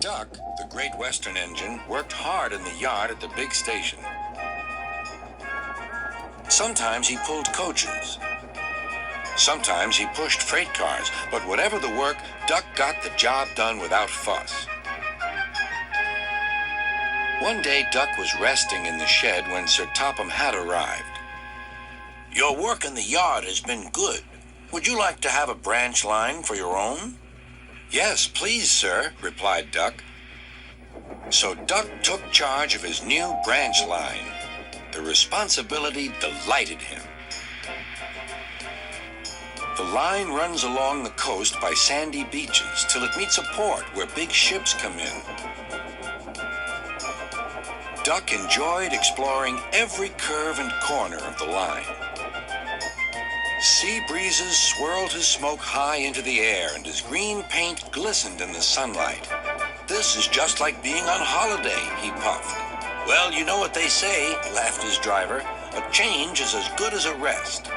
Duck, the Great Western engine, worked hard in the yard at the big station. Sometimes he pulled coaches. Sometimes he pushed freight cars, but whatever the work, Duck got the job done without fuss. One day, Duck was resting in the shed when Sir Topham Hatt arrived. "Your work in the yard has been good. Would you like to have a branch line for your own?" "Yes, please, sir," replied Duck. So Duck took charge of his new branch line. The responsibility delighted him. The line runs along the coast by sandy beaches till it meets a port where big ships come in. Duck enjoyed exploring every curve and corner of the line. Sea breezes swirled his smoke high into the air, and his green paint glistened in the sunlight. "This is just like being on holiday," he puffed. "Well, you know what they say," laughed his driver. "A change is as good as a rest."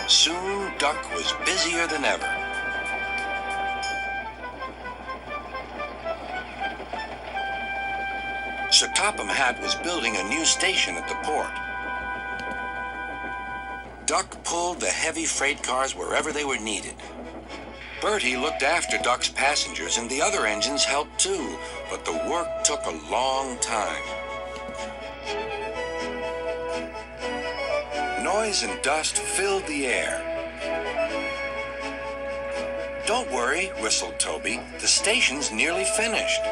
Soon, Duck was busier than ever. Sir Topham Hatt was building a new station at the port. Duck pulled the heavy freight cars wherever they were needed. Bertie looked after Duck's passengers, and the other engines helped too, but the work took a long time. Noise and dust filled the air. "Don't worry," whistled Toby. "The station's nearly finished."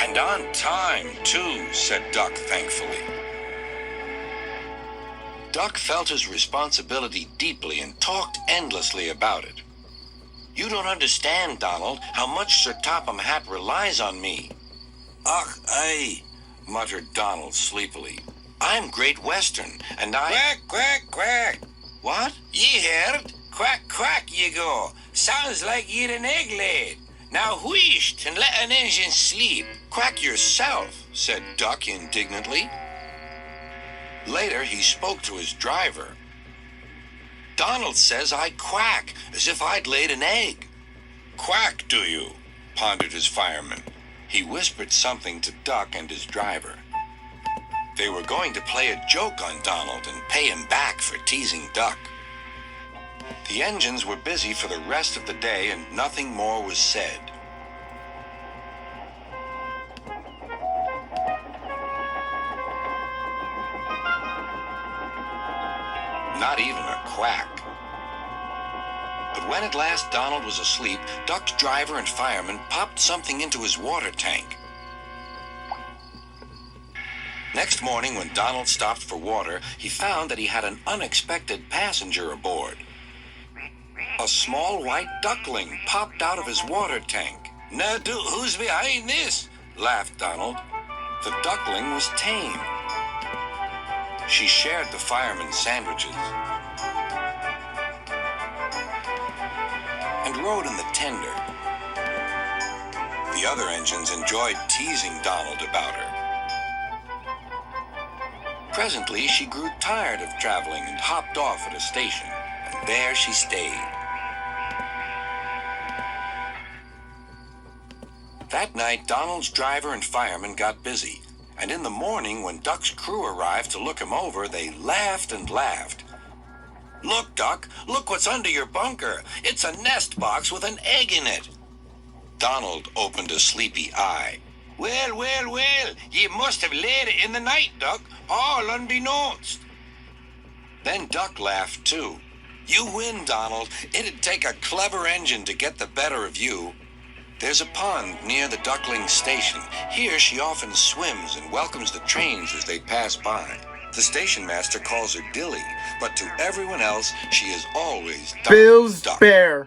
"And on time, too," said Duck thankfully. Duck felt his responsibility deeply and talked endlessly about it. "You don't understand, Donald, how much Sir Topham Hatt relies on me." "Ach, aye," muttered Donald sleepily. "I'm Great Western, and I—" "Quack, quack, quack." "What?" "Ye heard? Quack, quack, ye go. Sounds like ye'd an egg laid. Now wheesht and let an engine sleep." "Quack yourself," said Duck indignantly. Later, he spoke to his driver. "Donald says I quack, as if I'd laid an egg." "Quack, do you?" pondered his fireman. He whispered something to Duck and his driver. They were going to play a joke on Donald and pay him back for teasing Duck. The engines were busy for the rest of the day, and nothing more was said. Not even a quack. But when at last Donald was asleep, Duck's driver and fireman popped something into his water tank. Next morning, when Donald stopped for water, he found that he had an unexpected passenger aboard. A small white duckling popped out of his water tank. "Now, who's behind this?" laughed Donald. The duckling was tame. She shared the fireman's sandwiches and rode in the tender. The other engines enjoyed teasing Donald about her. Presently, she grew tired of traveling and hopped off at a station, and there she stayed. That night, Donald's driver and fireman got busy, and in the morning, when Duck's crew arrived to look him over, they laughed and laughed. "Look, Duck, look what's under your bunker. It's a nest box with an egg in it." Donald opened a sleepy eye. Well, well, well, ye must have laid it in the night, Duck, all unbeknownst." Then Duck laughed too. "You win, Donald. It'd take a clever engine to get the better of you." There's a pond near the duckling station. Here she often swims and welcomes the trains as they pass by. The station master calls her Dilly, but to everyone else, she is always Bill's Duck. Bear.